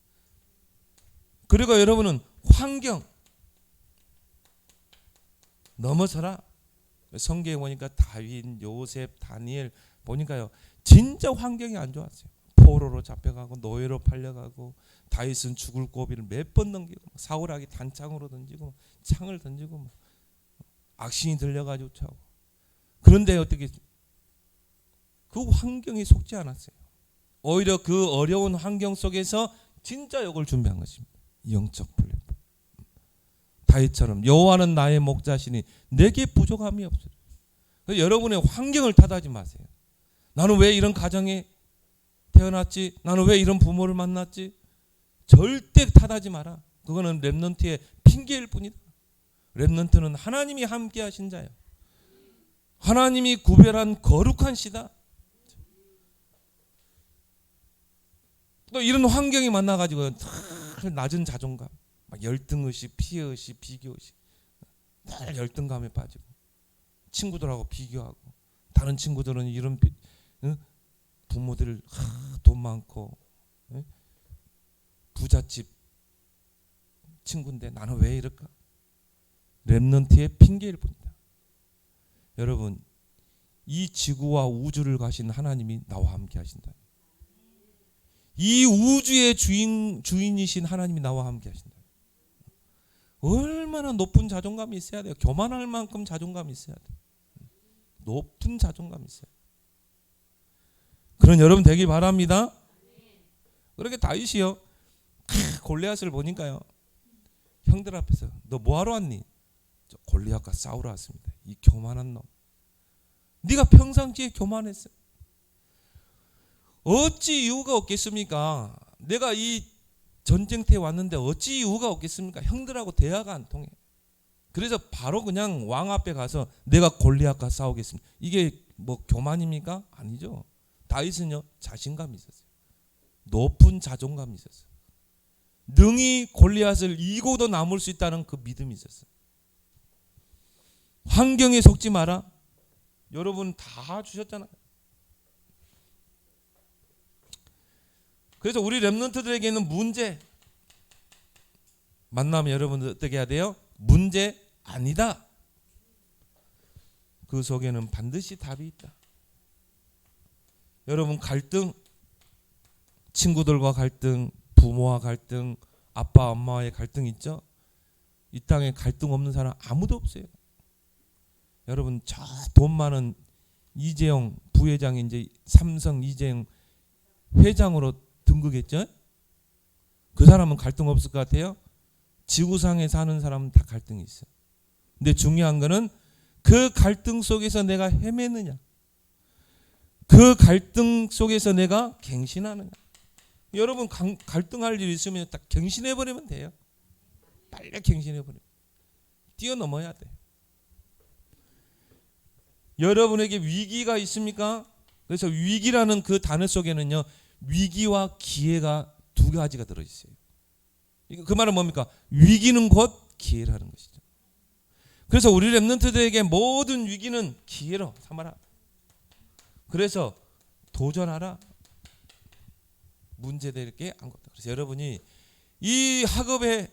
그리고 여러분은 환경 넘어서라. 성경에 보니까 다윗, 요셉, 다니엘 보니까요, 진짜 환경이 안 좋았어요. 포로로 잡혀가고 노예로 팔려가고 다윗은 죽을 고비를 몇 번 넘기고 사울에게 단창으로 던지고 창을 던지고 악신이 들려가지고 차고. 그런데 어떻게 그 환경에 속지 않았어요. 오히려 그 어려운 환경 속에서 진짜 역을 준비한 것입니다. 영적 플랫폼. 다윗처럼 여호와는 나의 목자시니 내게 부족함이 없어요. 여러분의 환경을 탓하지 마세요. 나는 왜 이런 가정에 태어났지? 나는 왜 이런 부모를 만났지? 절대 탓하지 마라. 그거는 렘넌트의 핑계일 뿐이다. 렘넌트는 하나님이 함께 하신 자예요. 하나님이 구별한 거룩한 씨다. 또 이런 환경이 만나가지고 낮은 자존감, 막 열등의식, 피해의식, 비교의식, 늘 열등감에 빠지고 친구들하고 비교하고 다른 친구들은 이런 부모들 돈 많고 부잣집 친구인데 나는 왜 이럴까? 렘넌트의 핑계일 뿐이다. 여러분, 이 지구와 우주를 가신 하나님이 나와 함께 하신다. 이 우주의 주인이신 하나님이 나와 함께 하신다. 얼마나 높은 자존감이 있어야 돼요. 교만할 만큼 자존감이 있어야 돼요. 높은 자존감이 있어요. 그런 여러분 되길 바랍니다. 그렇게 다윗이요, 골리앗을 보니까요, 형들 앞에서 너 뭐하러 왔니? 저 골리앗과 싸우러 왔습니다. 이 교만한 놈. 네가 평상시에 교만했어. 어찌 이유가 없겠습니까? 내가 이 전쟁터에 왔는데 어찌 이유가 없겠습니까? 형들하고 대화가 안 통해. 그래서 바로 그냥 왕 앞에 가서 내가 골리앗과 싸우겠습니다. 이게 뭐 교만입니까? 아니죠. 다윗은요, 자신감이 있었어요. 높은 자존감이 있었어요. 능히 골리앗을 이고도 남을 수 있다는 그 믿음이 있었어요. 환경에 속지 마라. 여러분 다 주셨잖아요. 그래서 우리 렘넌트들에게는 문제 만나면 여러분들 어떻게 해야 돼요? 문제 아니다. 그 속에는 반드시 답이 있다. 여러분 갈등, 친구들과 갈등, 부모와 갈등, 아빠 엄마와의 갈등 있죠? 이 땅에 갈등 없는 사람 아무도 없어요. 여러분 저 돈 많은 이재용 부회장이 이제 삼성 이재용 회장으로 등극했죠? 그 사람은 갈등 없을 것 같아요? 지구상에 사는 사람은 다 갈등이 있어요. 근데 중요한 거는 그 갈등 속에서 내가 헤매느냐, 그 갈등 속에서 내가 갱신하느냐. 여러분 갈등할 일 있으면 딱 갱신해버리면 돼요. 빨리 갱신해버려요. 뛰어넘어야 돼. 여러분에게 위기가 있습니까? 그래서 위기라는 그 단어 속에는요, 위기와 기회가 두 가지가 들어있어요. 그 말은 뭡니까? 위기는 곧 기회라는 것이죠. 그래서 우리 렘넌트들에게 모든 위기는 기회로 삼아라. 그래서 도전하라. 문제될 게 아무것도. 그래서 여러분이 이 학업의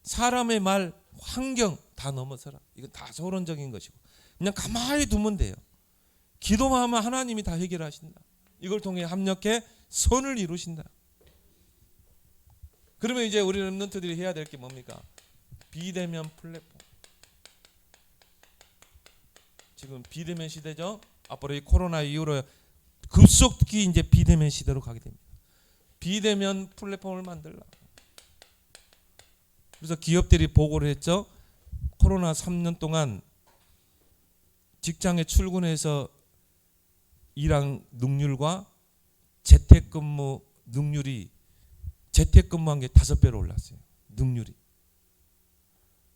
사람의 말, 환경 다 넘어서라. 이건 다 소론적인 것이고 그냥 가만히 두면 돼요. 기도만 하면 하나님이 다 해결하신다. 이걸 통해 합력해 선을 이루신다. 그러면 이제 우리 렘넌트들이 해야 될 게 뭡니까? 비대면 플랫폼. 지금 비대면 시대죠. 앞으로 이 코로나 이후로 급속히 이제 비대면 시대로 가게 됩니다. 비대면 플랫폼을 만들라. 그래서 기업들이 보고를 했죠. 코로나 3년 동안 직장에 출근해서 일한 능률과 재택근무 능률이 재택근무한 게 5배로 올랐어요. 능률이.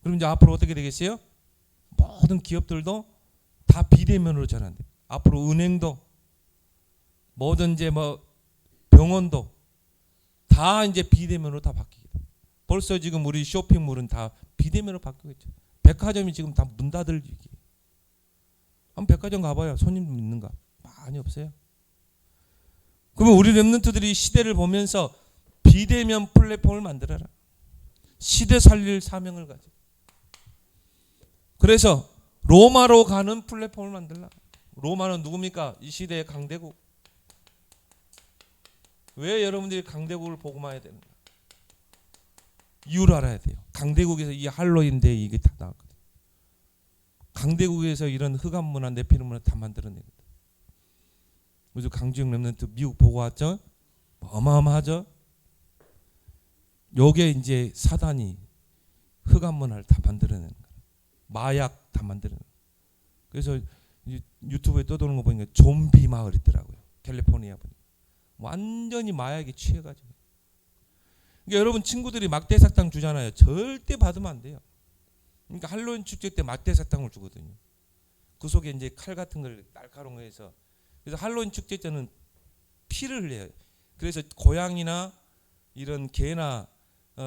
그럼 이제 앞으로 어떻게 되겠어요? 모든 기업들도 다 비대면으로 전환돼요. 앞으로 은행도 모든 이제 뭐 병원도 다 이제 비대면으로 다 바뀌게 돼요. 벌써 지금 우리 쇼핑몰은 다 비대면으로 바뀌고 있죠. 백화점이 지금 다 문 닫을 위기예요. 한번 백화점 가봐요. 손님 있는가? 많이 없어요. 그러면 우리 렘넌트들이 시대를 보면서 비대면 플랫폼을 만들어라. 시대 살릴 사명을 가지고. 그래서 로마로 가는 플랫폼을 만들라. 로마는 누굽니까? 이 시대의 강대국. 왜 여러분들이 강대국을 복음해야 되는가? 이유를 알아야 돼요. 강대국에서 이 할로윈 데이 이게 다 나왔거든요. 강대국에서 이런 흑암 문화, 네피림 문화 다 만들어내거든요. 그래서 강주영 렘넌트 미국 보고 왔죠? 어마어마하죠? 요게 이제 사단이 흑암 문화를 다 만들어내는 거예요. 마약 다 만들어내는 거예요. 그래서 유튜브에 떠도는 거 보니까 좀비 마을 있더라고요. 캘리포니아 보니까. 완전히 마약에 취해가지고. 그러니까 여러분 친구들이 막대사탕 주잖아요. 절대 받으면 안 돼요. 그러니까 할로윈 축제 때 막대사탕을 주거든요. 그 속에 이제 칼 같은 걸 날카로운 거해서. 그래서 할로윈 축제 때는 피를 흘려요. 그래서 고양이나 이런 개나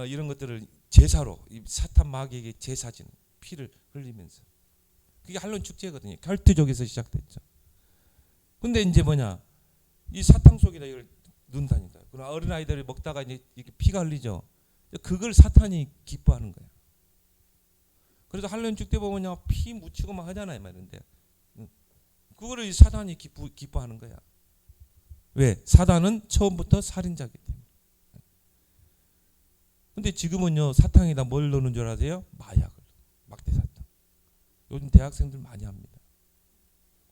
이런 것들을 제사로 이 사탄 마귀에게 제사지는 피를 흘리면서. 그게 할로윈 축제거든요. 켈트족에서 시작됐죠. 근데 이제 뭐냐? 이 사탕 속에다 이걸 넣는다니까요. 그럼 어린 아이들이 먹다가 이제 이렇게 피가 흘리죠. 그걸 사탄이 기뻐하는 거예요. 그래서 할로윈 축제 보면 피 묻히고 막 하잖아요, 말인데. 그거를 사탄이 기뻐하는 거야. 왜? 사탄은 처음부터 살인자기 때문에. 근데 지금은요, 사탕에다 뭘 넣는 줄 아세요? 마약을. 막대사탕. 요즘 대학생들 많이 합니다.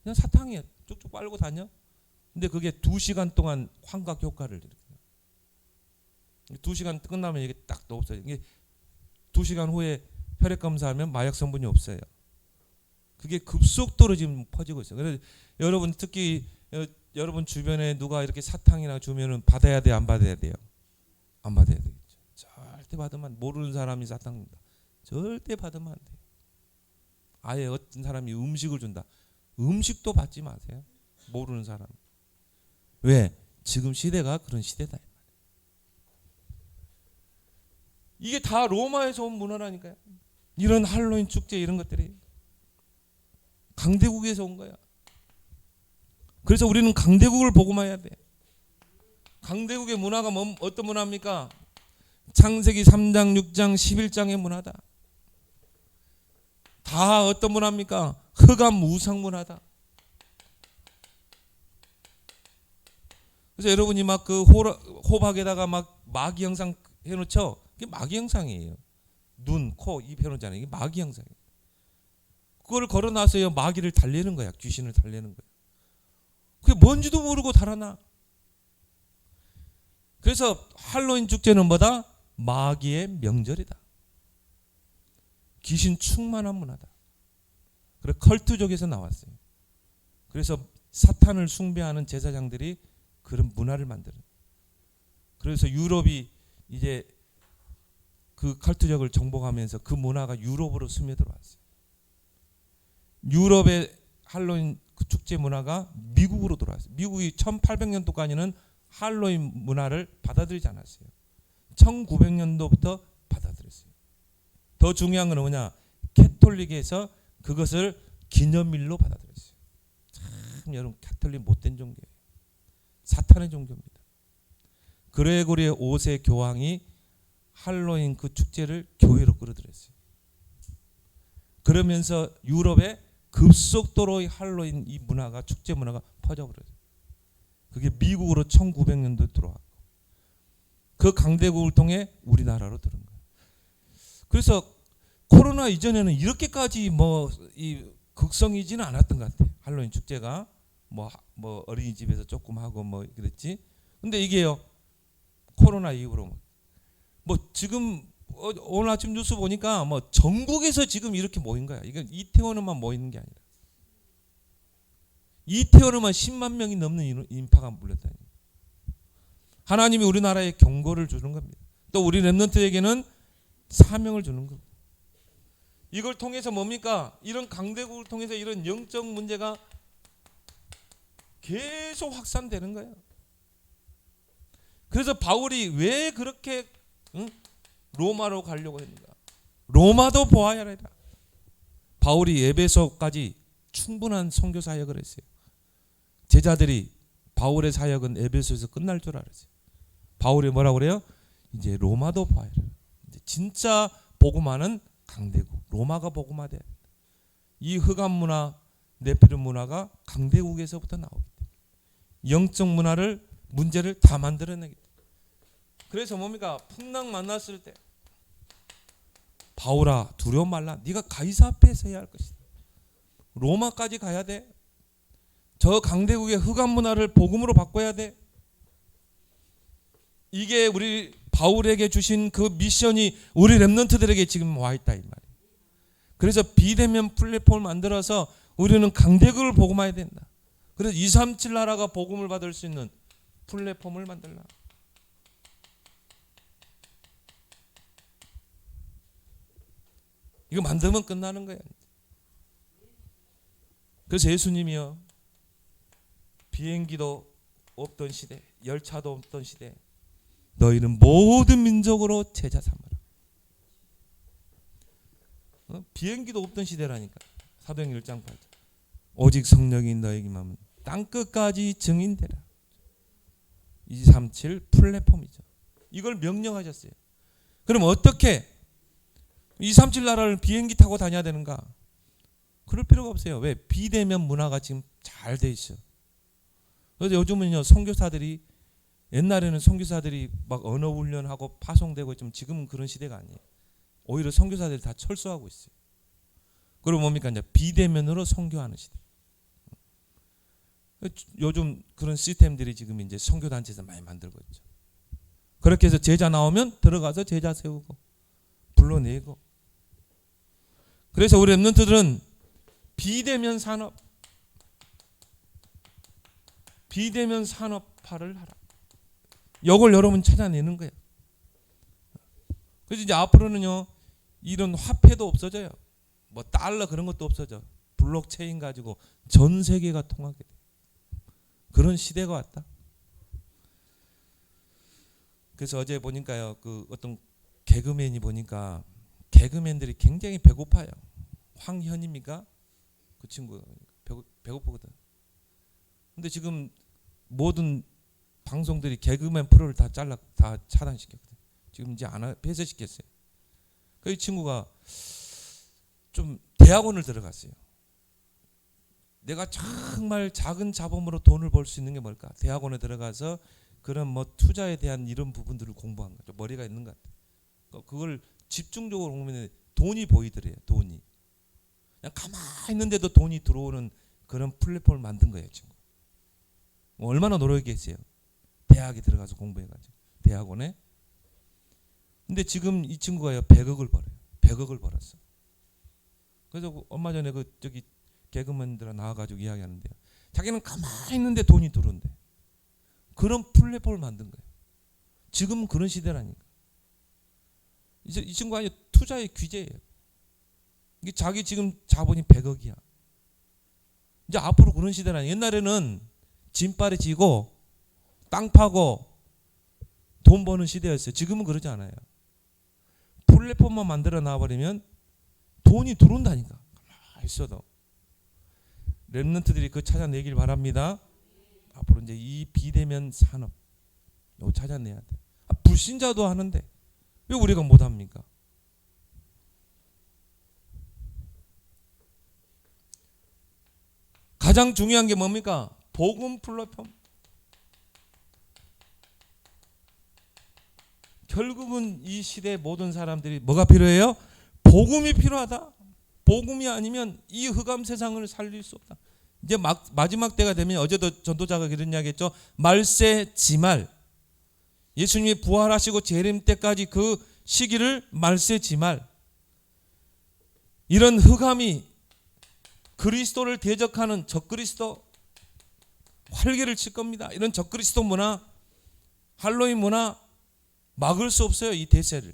그냥 사탕이에요. 쭉쭉 빨고 다녀. 근데 그게 2시간 동안 환각 효과를 일으켜요. 2시간 끝나면 이게 딱 없어요. 이게 2시간 후에 혈액 검사하면 마약 성분이 없어요. 그게 급속도로 지금 퍼지고 있어요. 그래서 여러분 특히 여러분 주변에 누가 이렇게 사탕이나 주면은 받아야 돼요, 안 받아야 돼요? 안 받아야 되겠죠. 절대 받으면 모르는 사람이 사탕입니다. 절대 받으면 안 돼요. 아예 어떤 사람이 음식을 준다. 음식도 받지 마세요. 모르는 사람. 왜? 지금 시대가 그런 시대다. 이게 다 로마에서 온 문화라니까요. 이런 할로윈 축제 이런 것들이 강대국에서 온 거야. 그래서 우리는 강대국을 복음해야 돼. 강대국의 문화가 어떤 문화입니까? 창세기 3장, 6장, 11장의 문화다. 다 어떤 문화입니까? 흑암 우상 문화다. 그래서 여러분이 막 그 호박에다가 막 마귀 형상 해놓죠? 이게 마귀 형상이에요. 눈, 코, 입 해놓잖아요. 이게 마귀 형상이에요. 그거를 걸어놔서요, 마귀를 달래는 거야. 귀신을 달래는 거야. 그게 뭔지도 모르고 달아나. 그래서 할로윈 축제는 뭐다? 마귀의 명절이다. 귀신 충만한 문화다. 그래서 컬트족에서 나왔어요. 그래서 사탄을 숭배하는 제사장들이 그런 문화를 만드는. 그래서 유럽이 이제 그 컬트족을 정복하면서 그 문화가 유럽으로 스며들어왔어요. 유럽의 할로윈 그 축제 문화가 미국으로 들어왔어요. 미국이 1800년도까지는 할로윈 문화를 받아들이지 않았어요. 1900년도부터 받아들였어요. 더 중요한 건 뭐냐? 캐톨릭에서 그것을 기념일로 받아들였어요. 참 여러분, 캐톨릭 못된 종교예요. 사탄의 종교입니다. 그레고리 5세 교황이 할로윈 그 축제를 교회로 끌어들였어요. 그러면서 유럽에 급속도로 할로윈 이 문화가, 축제 문화가 퍼져버려요. 그게 미국으로 1900년도에 들어왔고, 그 강대국을 통해 우리나라로 들은 거예요. 그래서 코로나 이전에는 이렇게까지 이 극성이지는 않았던 것 같아요. 할로윈 축제가 뭐 어린이집에서 조금 하고 뭐 그랬지. 근데 이게요, 코로나 이후로 지금 오늘 아침 뉴스 보니까 전국에서 지금 이렇게 모인 거야. 이건 이태원에만 모이는 게 아니라 이태원에만 10만 명이 넘는 인파가 몰렸다니. 하나님이 우리나라에 경고를 주는 겁니다. 또 우리 렘넌트에게는 사명을 주는 겁니다. 이걸 통해서 뭡니까? 이런 강대국을 통해서 이런 영적 문제가 계속 확산되는 거예요. 그래서 바울이 왜 그렇게 로마로 가려고 했는가? 로마도 보아야 하리라. 바울이 에베소까지 충분한 선교 사역을 했어요. 제자들이 바울의 사역은 에베소에서 끝날 줄 알았어요. 바울이 뭐라고 그래요? 이제 로마도 봐야 돼. 진짜 복음화는 강대국, 로마가 복음화돼야 된다. 이 흑암 문화, 네피림 문화가 강대국에서부터 나오기 때문에 영적 문제를 다 만들어내기 때문에. 그래서 뭡니까? 풍랑 만났을 때 바울아, 두려워 말라. 네가 가이사 앞에서 해야 할 것이다. 로마까지 가야 돼. 저 강대국의 흑암 문화를 복음으로 바꿔야 돼. 이게 우리 바울에게 주신 그 미션이 우리 렘넌트들에게 지금 와 있다 이 말이에요. 그래서 비대면 플랫폼을 만들어서 우리는 강대국을 복음해야 된다. 그래서 237 나라가 복음을 받을 수 있는 플랫폼을 만들라. 이거 만들면 끝나는 거예요. 그래서 예수님이요, 비행기도 없던 시대, 열차도 없던 시대, 너희는 모든 민족으로 제자 삼으라. 비행기도 없던 시대라니까. 사도행전 1장 8절. 오직 성령이 너에게 임하면 땅끝까지 증인되라. 237 플랫폼이죠. 이걸 명령하셨어요. 그럼 어떻게 237 나라를 비행기 타고 다녀야 되는가? 그럴 필요가 없어요. 왜? 비대면 문화가 지금 잘 돼 있어요. 그래서 요즘은요, 선교사들이, 옛날에는 선교사들이 막 언어 훈련하고 파송되고 있지만 지금은 그런 시대가 아니에요. 오히려 선교사들이 다 철수하고 있어요. 그리고 뭡니까? 이제 비대면으로 선교하는 시대. 요즘 그런 시스템들이 지금 이제 선교단체에서 많이 만들고 있죠. 그렇게 해서 제자 나오면 들어가서 제자 세우고 불러내고. 그래서 우리 렘넌트들은 비대면 산업화를 하라. 이걸 여러분 찾아내는 거예요. 그래서 이제 앞으로는요, 이런 화폐도 없어져요. 뭐 달러 그런 것도 없어져. 블록체인 가지고 전 세계가 통하게 돼. 그런 시대가 왔다. 그래서 어제 보니까요, 그 어떤 개그맨이 보니까 개그맨들이 굉장히 배고파요. 황현입니까? 그 친구 배고프거든. 근데 지금 모든 방송들이 개그맨 프로를 다 차단시켰거든. 지금 이제 폐쇄시켰어요. 그 친구가 좀 대학원을 들어갔어요. 내가 정말 작은 자본으로 돈을 벌 수 있는 게 뭘까? 대학원에 들어가서 그런 투자에 대한 이런 부분들을 공부한 거죠. 머리가 있는 것 같아요. 그걸 집중적으로 보면 돈이 보이더래요. 돈이. 그냥 가만히 있는데도 돈이 들어오는 그런 플랫폼을 만든 거예요, 친구. 얼마나 노력했어요. 대학에 들어가서 공부해가지고 대학원에. 근데 지금 이 친구가요, 100억을 벌어요. 100억을 벌었어. 그래서 얼마 전에 저기 개그맨들 나와가지고 이야기하는데요, 자기는 가만히 있는데 돈이 들어온대. 그런 플랫폼을 만든 거예요. 지금은 그런 시대라니까. 이제 이 친구가 아니 투자의 귀재예요. 이게 자기 지금 자본이 100억이야. 이제 앞으로 그런 시대라니. 옛날에는 짐발이 지고 땅 파고 돈 버는 시대였어요. 지금은 그러지 않아요. 플랫폼만 만들어 놔버리면 돈이 들어온다니까. 가만히 있어도. 렘넌트들이 그 찾아내길 바랍니다. 앞으로 이제 이 비대면 산업 이거 찾아내야 돼. 불신자도 하는데 왜 우리가 못합니까? 가장 중요한 게 뭡니까? 복음 플랫폼. 결국은 이 시대 모든 사람들이 뭐가 필요해요? 복음이 필요하다. 복음이 아니면 이 흑암 세상을 살릴 수 없다. 이제 마지막 때가 되면 어제도 전도자가 그런 이야기 했죠. 말세 지말. 예수님이 부활하시고 재림 때까지 그 시기를 말세 지말. 이런 흑암이 그리스도를 대적하는 적그리스도 활개를 칠 겁니다. 이런 적그리스도 문화, 할로윈 문화 막을 수 없어요. 이 대세를.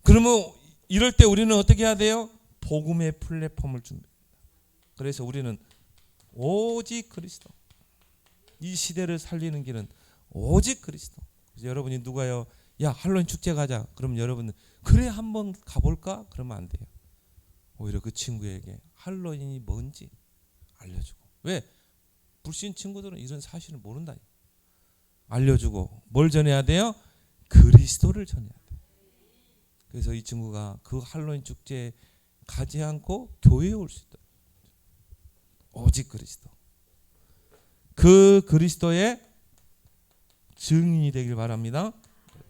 그러면 이럴 때 우리는 어떻게 해야 돼요? 복음의 플랫폼을 준비합니다. 그래서 우리는 오직 그리스도. 이 시대를 살리는 길은 오직 그리스도. 그래서 여러분이 누가요? 야, 할로윈 축제 가자. 그러면 여러분은 그래 한번 가볼까? 그러면 안 돼요. 오히려 그 친구에게 할로윈이 뭔지 알려주고. 왜? 불신 친구들은 이런 사실을 모른다니까. 알려주고 뭘 전해야 돼요? 그리스도를 전해야 돼요. 그래서 이 친구가 그 할로윈 축제에 가지 않고 교회에 올 수 있다. 오직 그리스도. 그 그리스도의 증인이 되길 바랍니다.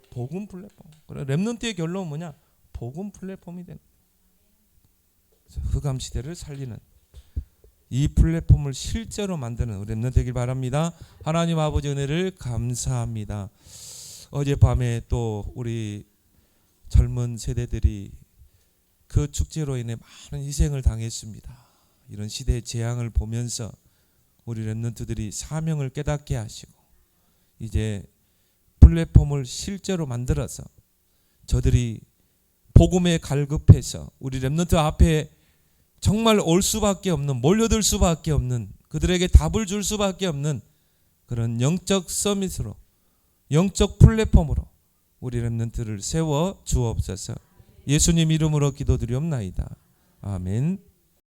복음 플랫폼. 그래 렘넌트의 결론은 뭐냐? 복음 플랫폼이 되는. 흑암 시대를 살리는 이 플랫폼을 실제로 만드는 우리 렘넌트 되길 바랍니다. 하나님 아버지 은혜를 감사합니다. 어젯밤에 또 우리 젊은 세대들이 그 축제로 인해 많은 희생을 당했습니다. 이런 시대의 재앙을 보면서 우리 렘넌트들이 사명을 깨닫게 하시고 이제 플랫폼을 실제로 만들어서 저들이 복음에 갈급해서 우리 렘넌트 앞에 정말 올 수밖에 없는, 몰려들 수밖에 없는, 그들에게 답을 줄 수밖에 없는 그런 영적 서밋으로, 영적 플랫폼으로 우리 렘넌트를 세워 주옵소서. 예수님 이름으로 기도드리옵나이다. 아멘.